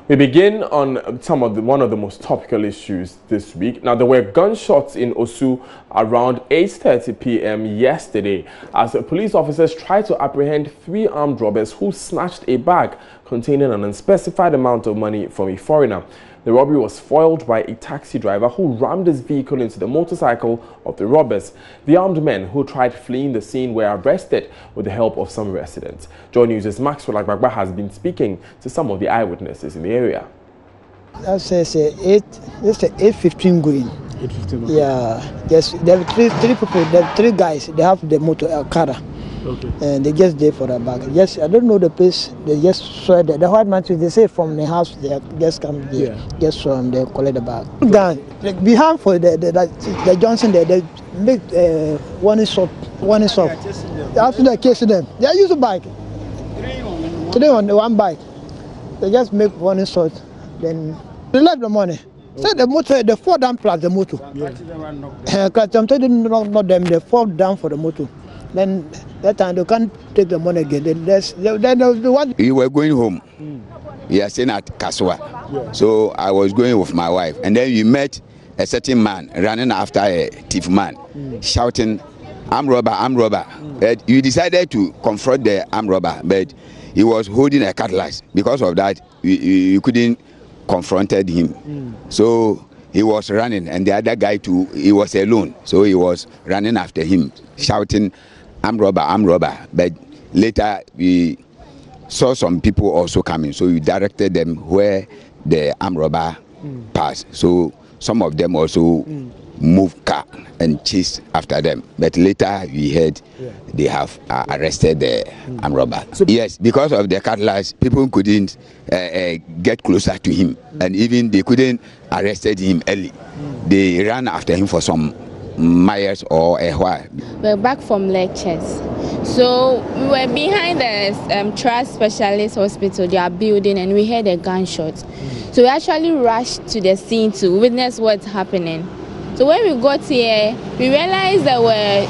We begin on one of the most topical issues this week. Now, there were gunshots in Osu around 8:30 p.m. yesterday as police officers tried to apprehend 3 armed robbers who snatched a bag containing an unspecified amount of money from a foreigner. The robbery was foiled by a taxi driver who rammed his vehicle into the motorcycle of the robbers. The armed men who tried fleeing the scene were arrested with the help of some residents. Joy News' Maxwell Agbagba has been speaking to some of the eyewitnesses in the area. That's 8:15 going. 8:15. Yeah, yes. There are three people. There are 3 guys. They have the motor car. Okay. And they just there for the bag. Yes, I don't know the place. They just saw the white man. They say from the house they just come there. Yeah. Just saw them. They collect the bag. Gun behind for the Johnson there. They make one is up. After they chase them, they use a bike. 3 on the 1 bike. They just make one shot. Then they left the money. So the motor, they fall down plus the motor. Yeah. I'm telling you, not them. They fall down for the motor. Then that time they can't take the money again. We were going home. We are staying at Kaswa. Yeah. So I was going with my wife. And then we met a certain man running after a thief man, shouting, "I'm robber, I'm robber." But we decided to confront the armed robber, but he was holding a cutlass. Because of that, we couldn't confront him. So he was running, and the other guy too, he was alone. So he was running after him, shouting, "I'm robber, I'm robber." But later we saw some people also coming, so we directed them where the armed robber passed. So some of them also moved car and chased after them. But later we heard they have arrested the armed robber. So yes, because of the cutlass, people couldn't get closer to him, and even they couldn't arrested him early. They ran after him for some miles or a while. We're back from lectures, so we were behind the trust specialist hospital, their building, and we heard a gunshot. So we actually rushed to the scene to witness what's happening. So when we got here, we realized there were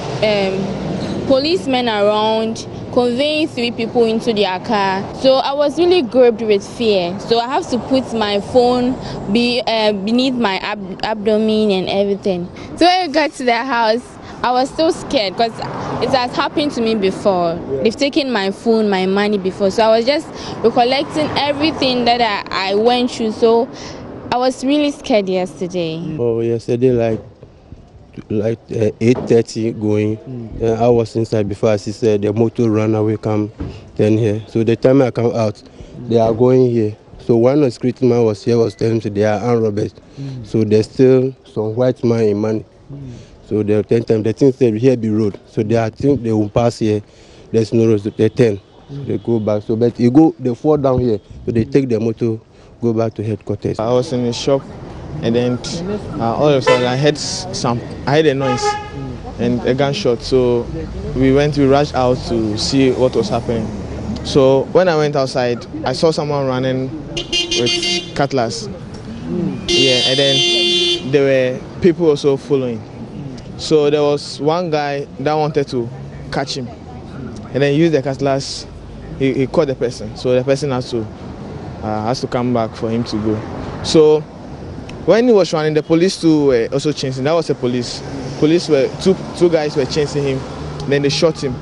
policemen around conveying 3 people into their car. So I was really gripped with fear. So I have to put my phone beneath my abdomen and everything. So when we got to the house, I was still scared because it has happened to me before. Yeah. They've taken my phone, my money before. So I was just recollecting everything that I went through. So I was really scared yesterday. Oh, yesterday, like 8:30 going. I was inside before I see the motor run away, come then here. So the time I come out, they are going here. So one of the security man was here, was telling me they are armed robbers. So there's still some white man in money. So the 10 times the thing said here be road. So they think they will pass here. There's no road. They 10. So they go back. So but they fall down here. So they take the motor, go back to headquarters. I was in the shop, and then all of a sudden I heard a noise and a gunshot. So we rushed out to see what was happening. So when I went outside, I saw someone running with cutlass. Yeah, and then there were people also following. So there was one guy that wanted to catch him, and then used the cutlass. He caught the person. So the person has to come back for him to go. So when he was running, the police too were also chasing. That was a police. Police were two guys were chasing him. Then they shot him.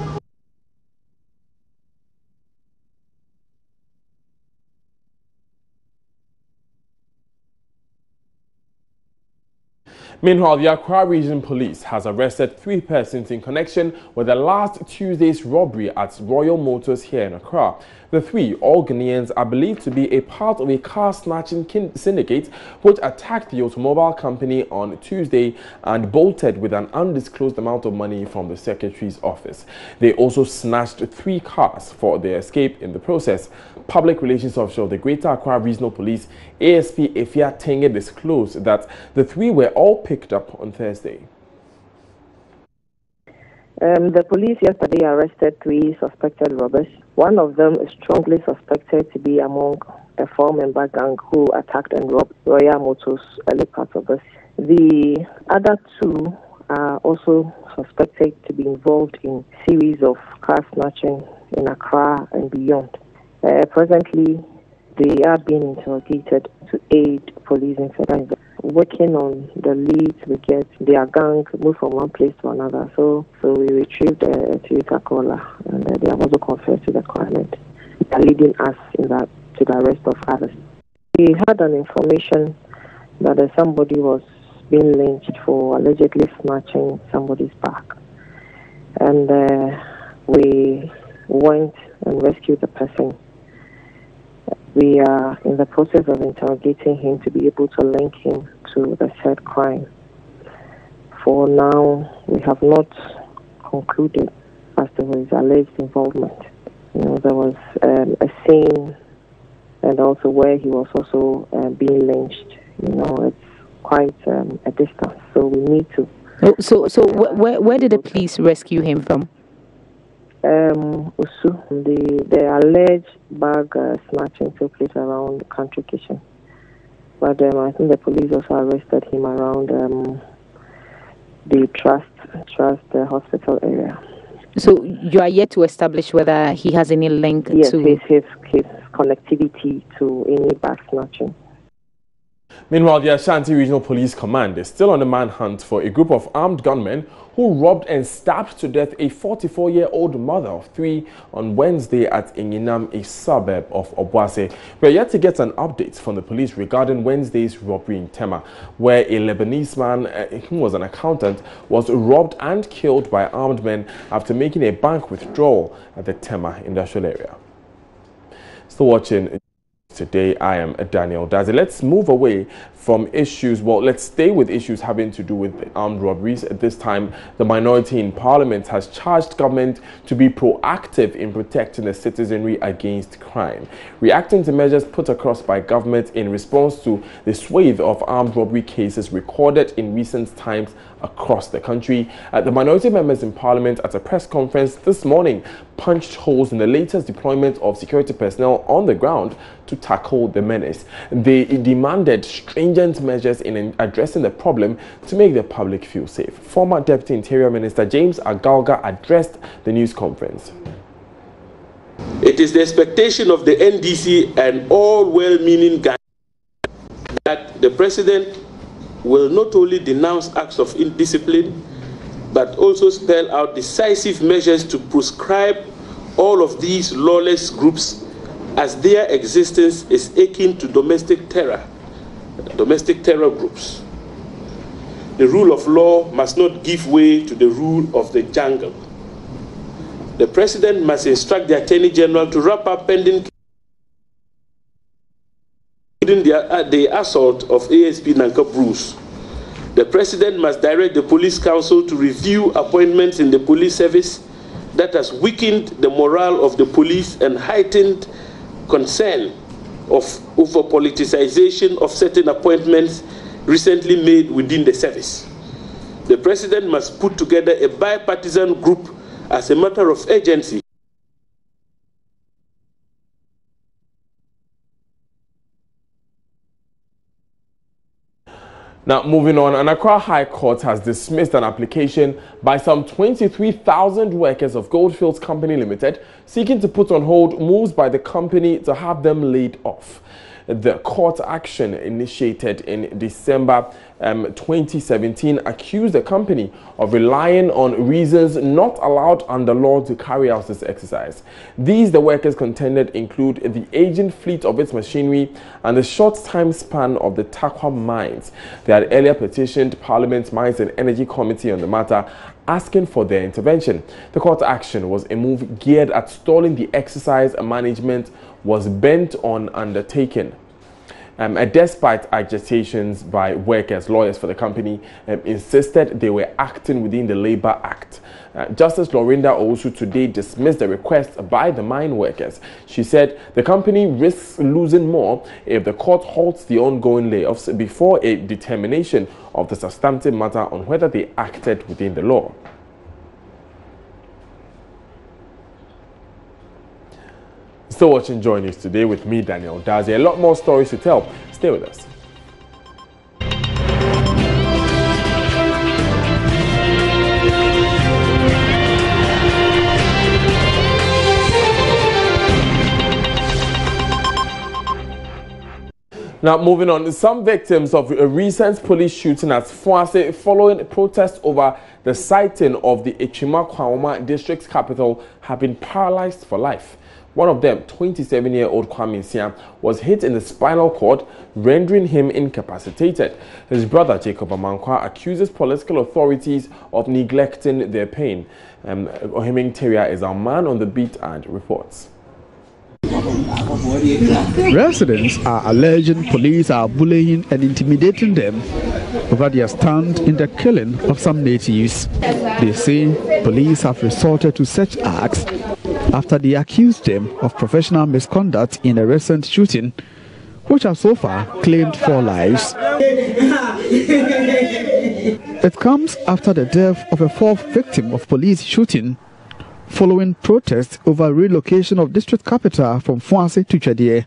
Meanwhile, the Accra Region Police has arrested 3 persons in connection with the last Tuesday's robbery at Royal Motors here in Accra. The 3, all Ghanaians, are believed to be a part of a car snatching syndicate which attacked the automobile company on Tuesday and bolted with an undisclosed amount of money from the secretary's office. They also snatched 3 cars for their escape in the process. Public Relations Officer of the Greater Accra Regional Police, ASP Efia Tenge, disclosed that the 3 were all picked up on Thursday. The police yesterday arrested 3 suspected robbers. One of them is strongly suspected to be among a 4-member gang who attacked and robbed Royal Motors early part of this. The other 2 are also suspected to be involved in series of car snatching in Accra and beyond. Presently, They are being interrogated to aid police investigation. Working on the leads we get, their gang moved from one place to another. So we retrieved a Toyota Corolla, and they have also confessed to the crime. They are leading us in that to the arrest of others. We had an information that somebody was being lynched for allegedly snatching somebody's bag, and we went and rescued the person. We are in the process of interrogating him to be able to link him to the said crime. For now, we have not concluded as to his alleged involvement. There was a scene, and also where he was also being lynched. It's quite a distance, so we need to. So where did the police rescue him from? Usu. The alleged bag snatching took place around Country Kitchen, but I think the police also arrested him around the Trust hospital area. So you are yet to establish whether he has any link to his connectivity to any bag snatching. Meanwhile, the Ashanti Regional Police Command is still on the manhunt for a group of armed gunmen who robbed and stabbed to death a 44-year-old mother of 3 on Wednesday at Inginam, a suburb of Obuase. We are yet to get an update from the police regarding Wednesday's robbery in Tema, where a Lebanese man who was an accountant was robbed and killed by armed men after making a bank withdrawal at the Tema industrial area. Still watching today, I am Daniel Dazi. Let's move away from issues. Well, let's stay with issues having to do with armed robberies. At this time, the minority in Parliament has charged government to be proactive in protecting the citizenry against crime, reacting to measures put across by government in response to the swathe of armed robbery cases recorded in recent times across the country. The minority members in Parliament at a press conference this morning punched holes in the latest deployment of security personnel on the ground to tackle the menace. They demanded stringent measures in addressing the problem to make the public feel safe. Former Deputy Interior Minister James Agalga addressed the news conference. It is the expectation of the NDC and all well-meaning guys that the President will not only denounce acts of indiscipline, but also spell out decisive measures to proscribe all of these lawless groups, as their existence is akin to domestic terror groups. The rule of law must not give way to the rule of the jungle. The President must instruct the Attorney General to wrap up pending the assault of ASP Nanka Bruce. The President must direct the Police Council to review appointments in the police service that has weakened the morale of the police and heightened concern over politicization of certain appointments recently made within the service. The President must put together a bipartisan group as a matter of urgency. Now, moving on, an Accra High Court has dismissed an application by some 23,000 workers of Goldfields Company Limited seeking to put on hold moves by the company to have them laid off. The court action, initiated in December 2017, accused the company of relying on reasons not allowed under law to carry out this exercise. These, the workers contended, include the aging fleet of its machinery and the short time span of the Takwa mines. They had earlier petitioned Parliament's Mines and Energy Committee on the matter, asking for their intervention. The court action was a move geared at stalling the exercise management was bent on undertaking. Despite agitations by workers, lawyers for the company insisted they were acting within the Labour Act. Justice Lorinda Owusu today dismissed the request by the mine workers. She said the company risks losing more if the court halts the ongoing layoffs before a determination of the substantive matter on whether they acted within the law. Still watching Joy News today with me, Daniel Dazi. A lot more stories to tell. Stay with us. Now, moving on, some victims of a recent police shooting at Fuase following protests over the sighting of the Echima Kwawoma district capital have been paralyzed for life. One of them, 27-year-old Kwame Siam, was hit in the spinal cord, rendering him incapacitated. His brother, Jacob Amankwa, accuses political authorities of neglecting their pain. Ohiming Teria is our man on the beat and reports. Residents are alleging police are bullying and intimidating them over their stand in the killing of some natives. They say police have resorted to such acts after they accused them of professional misconduct in a recent shooting, which have so far claimed 4 lives. It comes after the death of a 4th victim of police shooting following protests over relocation of district capital from Fuase to Chedie.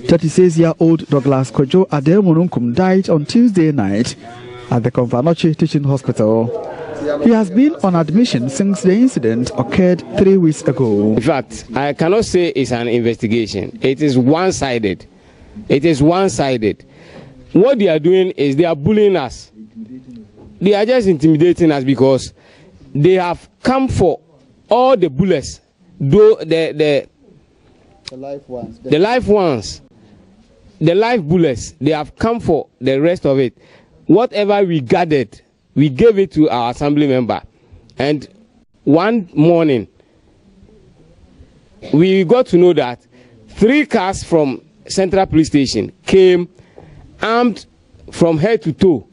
36-year-old Douglas Kojo Ademununkum died on Tuesday night at the Konvanoche Teaching Hospital. He has been on admission since the incident occurred 3 weeks ago. In fact, I cannot say it's an investigation. It is one-sided. It is one-sided. What they are doing is they are bullying us. They are just intimidating us because they have come for all the bullets, though the live ones, the live bullets. They have come for the rest of it. Whatever we gathered, we gave it to our assembly member. And one morning, we got to know that 3 cars from Central Police Station came armed from head to toe,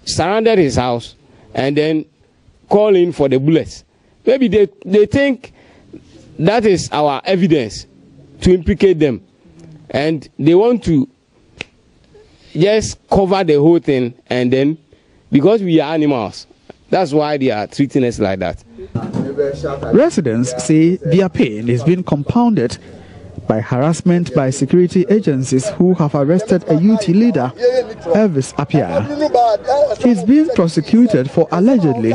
surrounded his house, and then calling for the bullets. Maybe they think that is our evidence to implicate them, and they want to just cover the whole thing, and then because we are animals, that's why they are treating us like that. Residents say their pain is being compounded by harassment by security agencies who have arrested a youth leader, Elvis Apia. He's being prosecuted for allegedly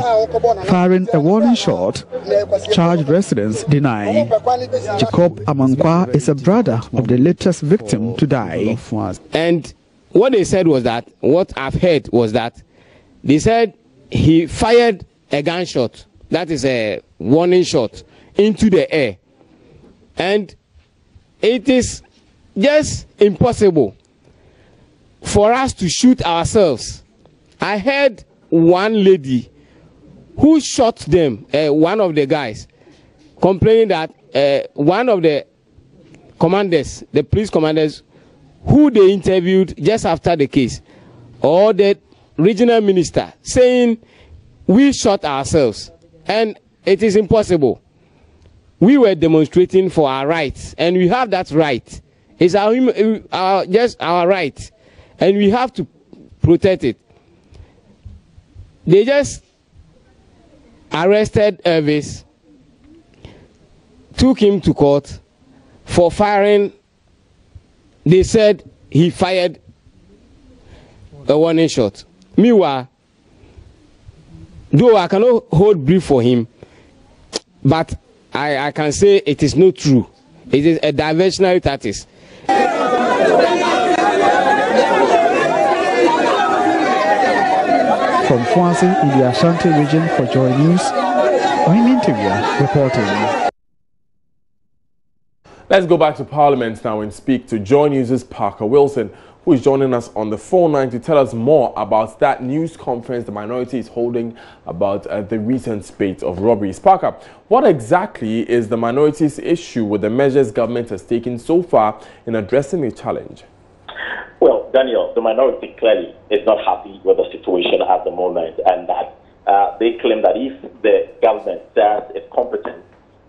firing a warning shot. Charged residents deny. Jacob Amankwa is a brother of the latest victim to die. And what they said was that, what I've heard was that they said he fired a gunshot, that is a warning shot, into the air. And it is just impossible for us to shoot ourselves. I heard one lady who shot them, one of the guys, complaining that one of the commanders, the police commanders, who they interviewed just after the case, or the regional minister, saying we shot ourselves, and it is impossible. We were demonstrating for our rights, and we have that right. It's just our right, and we have to protect it. They just arrested Elvis, took him to court for firing. They said he fired a warning shot. Meanwhile, though I cannot hold brief for him, but I can say it is not true. It is a diversionary tactics. From Fuase in the Ashanti region for Joy News, I'm in Interior reporting. Let's go back to Parliament now and speak to Joy News' Parker Wilson, who is joining us on the phone line to tell us more about that news conference the minority is holding about the recent spate of robberies. Parker, what exactly is the minority's issue with the measures government has taken so far in addressing the challenge? Well, Daniel, the minority clearly is not happy with the situation at the moment, and that they claim that if the government says it's competent,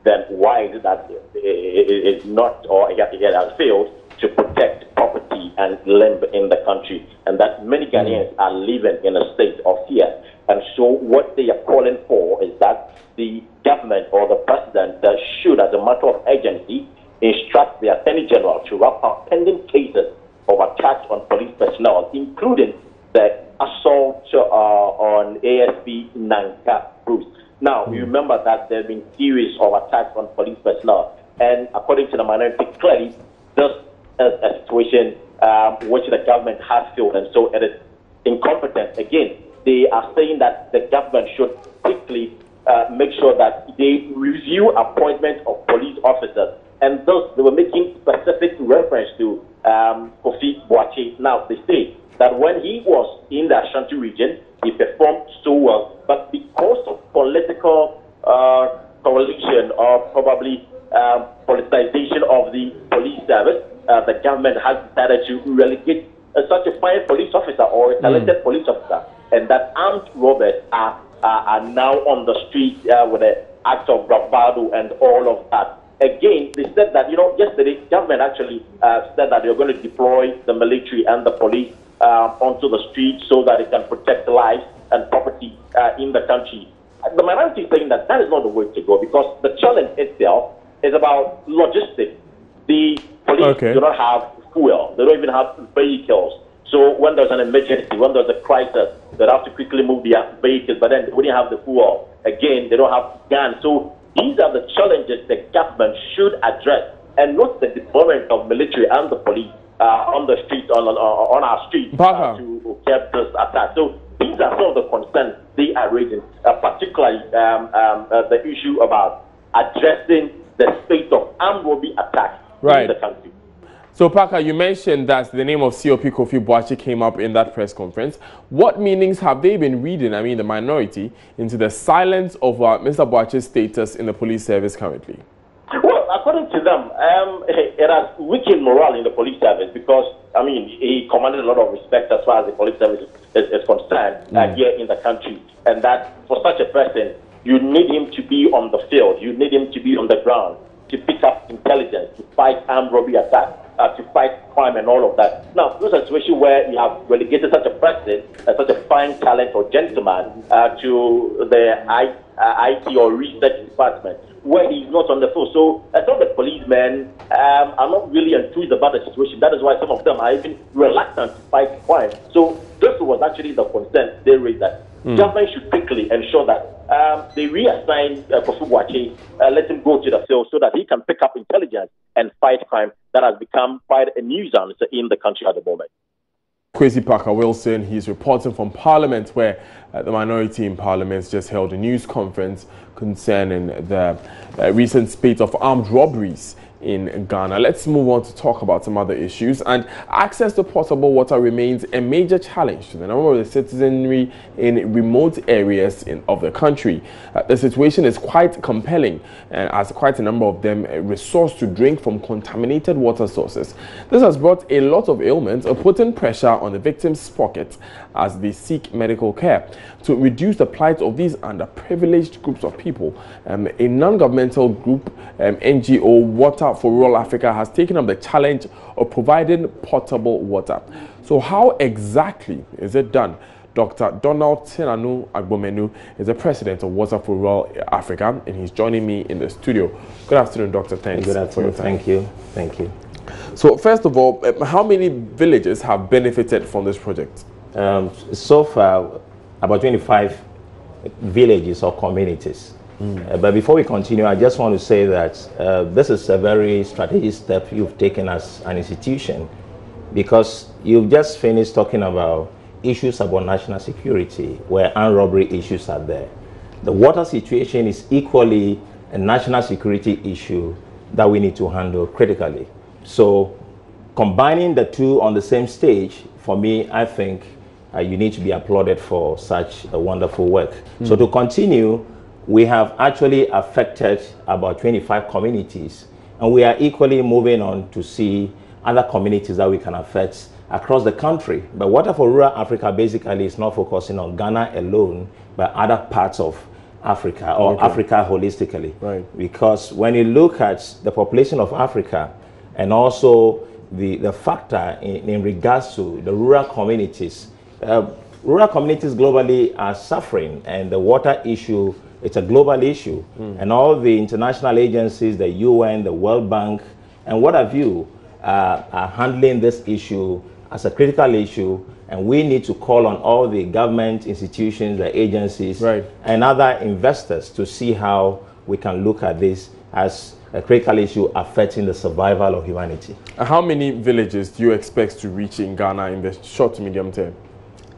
then why is it that it is not, or it has failed to protect property and land in the country, and that many Ghanaians are living in a state of fear. And so what they are calling for is that the government or the president should, as a matter of urgency, instruct the Attorney General to wrap up pending cases of attacks on police personnel, including the assault on ASP Nanka Bruce. Now, you remember that there have been series of attacks on police personnel, and according to the minority, clearly, this a situation which the government has failed, and so it is incompetent. Again, they are saying that the government should quickly make sure that they review appointment of police officers, and thus they were making specific reference to Kofi Boakye. Now, they say that when he was in the Ashanti region, he performed so well, but because of political coalition or probably politicization of the police service, the government has decided to relegate such a fine police officer or a talented police officer, and that armed robbers are now on the street with an act of bravado and all of that. Again, they said that, yesterday, government actually said that they're going to deploy the military and the police onto the street so that it can protect lives and property in the country. The minority is saying that is not the way to go, because the challenge itself is about logistics. The police do not have fuel. They don't even have vehicles. So when there's an emergency, when there's a crisis, they have to quickly move their vehicles, but then they wouldn't have the fuel. Again, they don't have guns. So these are the challenges the government should address, and not the deployment of military and the police on the streets, on our streets to curb this attack. So these are some of the concerns they are raising, particularly the issue about addressing the state of armed robbery attacks in the country. So, Parker, you mentioned that the name of COP Kofi Boakye came up in that press conference. What meanings have they been reading, the minority, into the silence of Mr. Boakye's status in the police service currently? Well, according to them, it has weakened morale in the police service because, he commanded a lot of respect as far as the police service is concerned here in the country. And that for such a person, you need him to be on the field. You need him to be on the ground to pick up intelligence, to fight armed robbery attacks, to fight crime and all of that. Now, this is a situation where you have relegated such a person, such a fine talent or gentleman to the IT or research department, where he's not on the field. So some of the policemen are not really enthused about the situation. That is why some of them are even reluctant to fight crime. So this was actually the concern they raised, that government should quickly ensure that they reassign Kofi Boakye, let him go to the field so that he can pick up intelligence and fight crime that has become quite a nuisance in the country at the moment. Kwesi Parker Wilson, he's reporting from Parliament, where the minority in Parliament just held a news conference concerning the recent spate of armed robberies in Ghana. Let's move on to talk about some other issues. And access to potable water remains a major challenge to the number of the citizenry in remote areas of the country. The situation is quite compelling, as quite a number of them resource to drink from contaminated water sources. This has brought a lot of ailments, putting pressure on the victims' pockets as they seek medical care. To reduce the plight of these underprivileged groups of people, a non-governmental group, NGO Water for Rural Africa, has taken up the challenge of providing potable water. So how exactly is it done? Dr. Donald Tinanu Agbomenu is the president of Water for Rural Africa, and he's joining me in the studio. Good afternoon, Doctor. Thanks. Good afternoon. For your time. Thank you. Thank you. So first of all, how many villages have benefited from this project? So far, about 25 villages or communities. But before we continue, I just want to say that this is a very strategic step you've taken as an institution, because you've just finished talking about issues about national security, where armed robbery issues are there. The water situation is equally a national security issue that we need to handle critically. So combining the two on the same stage, for me, I think you need to be applauded for such a wonderful work. So to continue, we have actually affected about 25 communities, and we are equally moving on to see other communities that we can affect across the country. But Water for Rural Africa basically is not focusing on Ghana alone, but other parts of Africa, or Africa holistically. Right. Because when you look at the population of Africa, and also the factor in regards to the rural communities globally are suffering, and the water issue, it's a global issue. And all the international agencies, the UN, the World Bank, and what have you, are handling this issue as a critical issue, and we need to call on all the government institutions, the agencies, and other investors to see how we can look at this as a critical issue affecting the survival of humanity. How many villages do you expect to reach in Ghana in the short to medium term?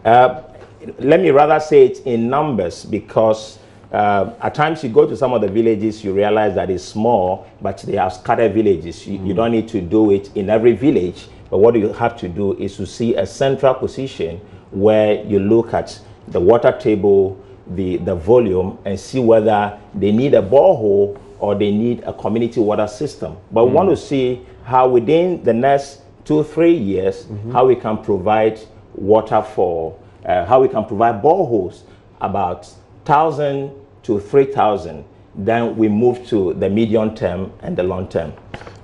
Let me rather say it in numbers, because at times you go to some of the villages, you realize that it's small, but they are scattered villages. You don't need to do it in every village, but what you have to do is to see a central position where you look at the water table, the volume, and see whether they need a borehole or they need a community water system. But we want to see how within the next 2-3 years, how we can provide water for, how we can provide boreholes, about 1,000 to 3,000. Then we move to the medium term and the long term.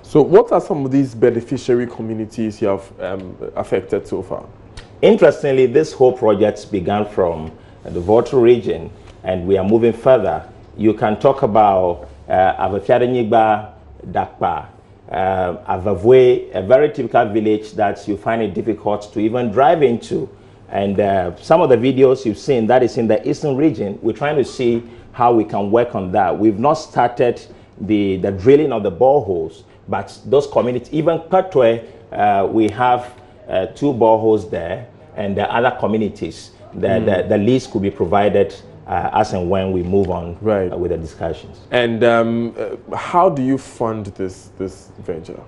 So what are some of these beneficiary communities you have affected so far? Interestingly, this whole project began from the Volta region, and we are moving further. You can talk about Avafiadenigba, Dakpa, Avavwe, a very typical village that you find it difficult to even drive into. And some of the videos you've seen, that is in the eastern region. We're trying to see how we can work on that. We've not started the drilling of the boreholes, but those communities, even Katwe, we have 2 boreholes there, and the other communities, the lease could be provided as and when we move on with the discussions. And how do you fund this venture?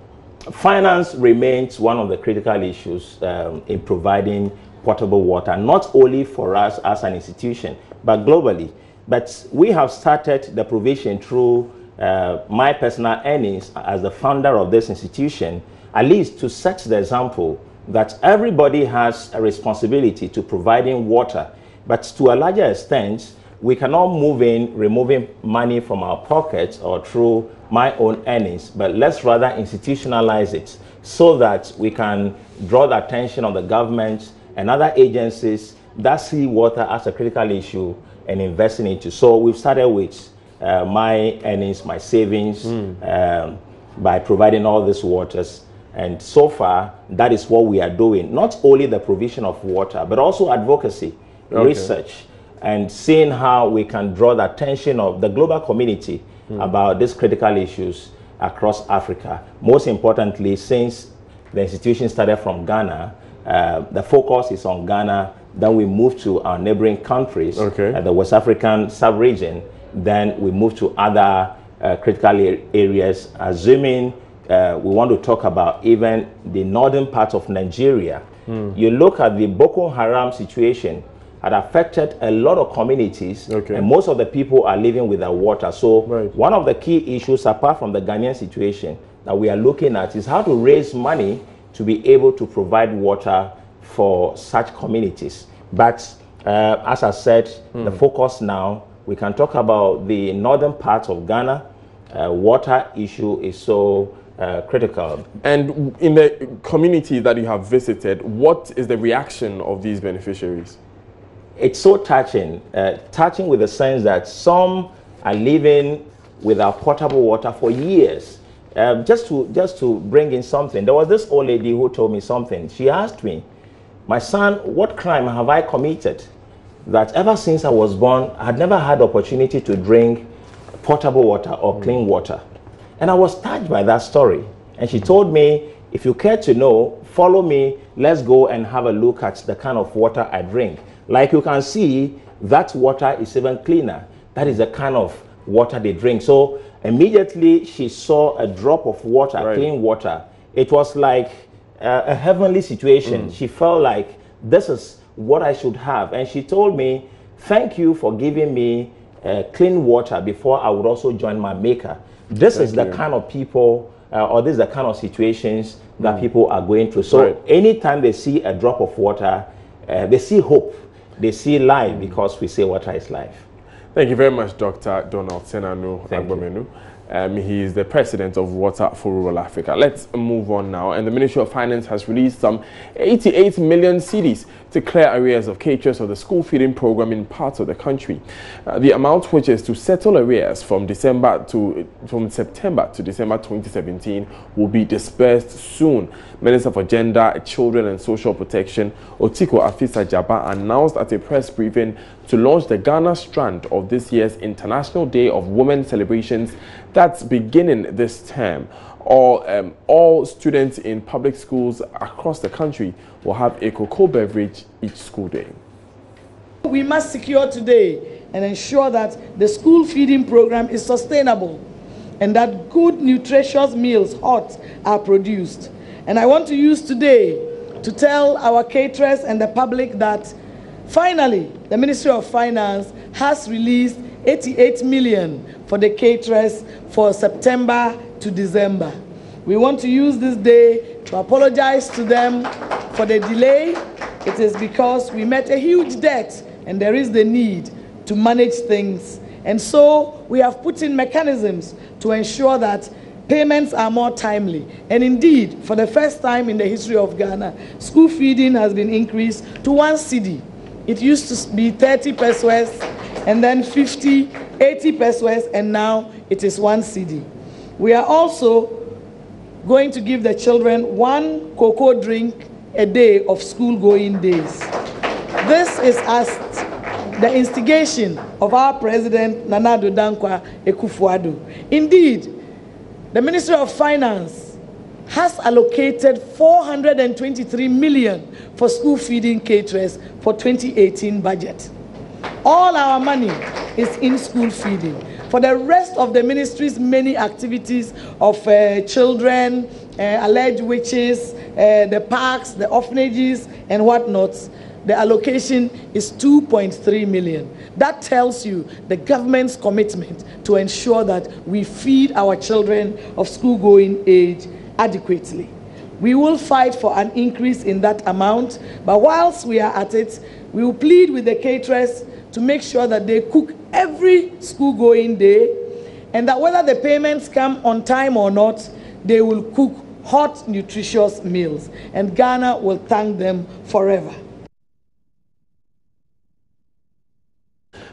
Finance remains one of the critical issues in providing potable water, not only for us as an institution, but globally. But we have started the provision through my personal earnings as the founder of this institution, at least to set the example that everybody has a responsibility to providing water. But to a larger extent, we cannot move in removing money from our pockets or through my own earnings, but let's rather institutionalize it so that we can draw the attention of the government and other agencies that see water as a critical issue and invest in it. So we've started with my earnings, my savings, by providing all these waters. And so far, that is what we are doing. Not only the provision of water, but also advocacy, research, and seeing how we can draw the attention of the global community about these critical issues across Africa. Most importantly, since the institution started from Ghana, the focus is on Ghana. Then we move to our neighboring countries, the West African sub-region. Then we move to other critical areas, assuming we want to talk about even the northern part of Nigeria. You look at the Boko Haram situation, had affected a lot of communities, and most of the people are living without water. So one of the key issues, apart from the Ghanaian situation, that we are looking at is how to raise money to be able to provide water for such communities. But as I said, the focus now, we can talk about the northern part of Ghana. Water issue is so critical. And in the community that you have visited, what is the reaction of these beneficiaries? It's so touching, touching with the sense that some are living without potable water for years. Just to bring in something, there was this old lady who told me something. She asked me, "My son, what crime have I committed that ever since I was born, I had never had the opportunity to drink potable water or clean water?" And I was touched by that story. And she told me, "If you care to know, follow me, let's go and have a look at the kind of water I drink." Like you can see, that water is even cleaner. That is the kind of water they drink. So immediately she saw a drop of water, clean water. It was like a heavenly situation. She felt like this is what I should have. And she told me, "Thank you for giving me clean water before I would also join my maker." This is the kind of people, or this is the kind of situations that people are going through. So anytime they see a drop of water, they see hope. They see life, because we say water is life. Thank you very much, Dr. Donald Senanu Agbomenu. He is the president of Water for Rural Africa. Let's move on now. And the Ministry of Finance has released some 88 million cedis to clear arrears of caterers of the school feeding program in parts of the country. The amount, which is to settle arrears from September to December 2017, will be dispersed soon. Minister for Gender, Children and Social Protection, Otiko Afisa Jaba, announced at a press briefing to launch the Ghana strand of of this year's International Day of Women celebrations that's beginning this term. All students in public schools across the country will have a cocoa beverage each school day. We must secure today and ensure that the school feeding program is sustainable and that good, nutritious meals, hot, are produced. And I want to use today to tell our caterers and the public that finally the Ministry of Finance has released 88 million for the caterers for September to December. We want to use this day to apologize to them for the delay. It is because we met a huge debt and there is the need to manage things. And so we have put in mechanisms to ensure that payments are more timely. And indeed, for the first time in the history of Ghana, school feeding has been increased to 1 cedi. It used to be 30 pesos and then 50, 80 pesos, and now it is 1 cedi. We are also going to give the children 1 cocoa drink a day of school-going days. This is as the instigation of our President Nana Addo Dankwa Akufo-Addo. Indeed, the Ministry of Finance has allocated 423 million for school feeding caterers for 2018 budget. All our money is in school feeding. For the rest of the ministry's many activities of children, alleged witches, the parks, the orphanages, and whatnot, the allocation is 2.3 million. That tells you the government's commitment to ensure that we feed our children of school-going age adequately. We will fight for an increase in that amount, but whilst we are at it, we will plead with the caterers to make sure that they cook every school-going day, and that whether the payments come on time or not, they will cook hot, nutritious meals, and Ghana will thank them forever.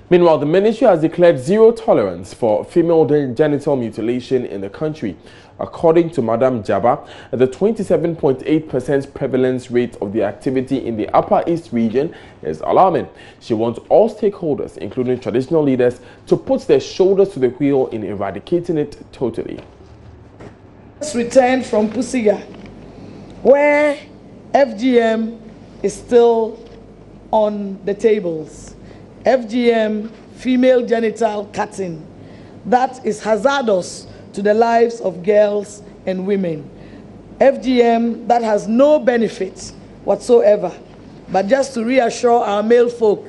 Meanwhile, the ministry has declared zero tolerance for female genital mutilation in the country. According to Madam Jaba, the 27.8% prevalence rate of the activity in the Upper East region is alarming. She wants all stakeholders, including traditional leaders, to put their shoulders to the wheel in eradicating it totally. Returned from Pusiga, where FGM is still on the tables. FGM, female genital cutting, that is hazardous to the lives of girls and women. FGM that has no benefit whatsoever, but just to reassure our male folk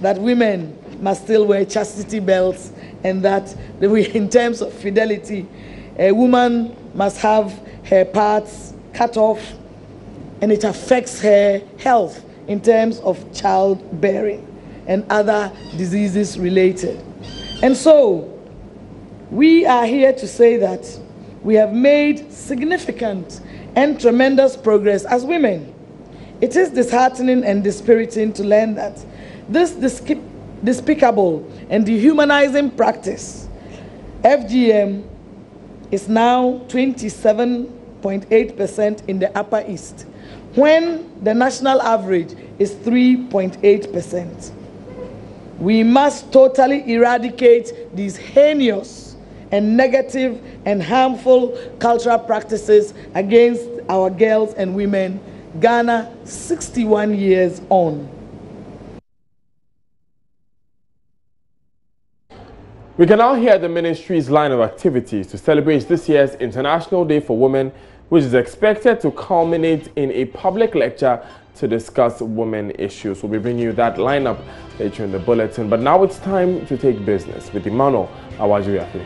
that women must still wear chastity belts, and that in terms of fidelity, a woman must have her parts cut off, and it affects her health in terms of childbearing and other diseases related. And so, we are here to say that we have made significant and tremendous progress as women. It is disheartening and dispiriting to learn that this despicable and dehumanizing practice, FGM, is now 27.8% in the Upper East, when the national average is 3.8%. We must totally eradicate these heinous and negative and harmful cultural practices against our girls and women, Ghana 61 years on. We can now hear the ministry's line of activities to celebrate this year's International Day for Women, which is expected to culminate in a public lecture to discuss women issues. We'll be bringing you that lineup later in the bulletin. But now it's time to take business with Emmanuel Awajiriafe.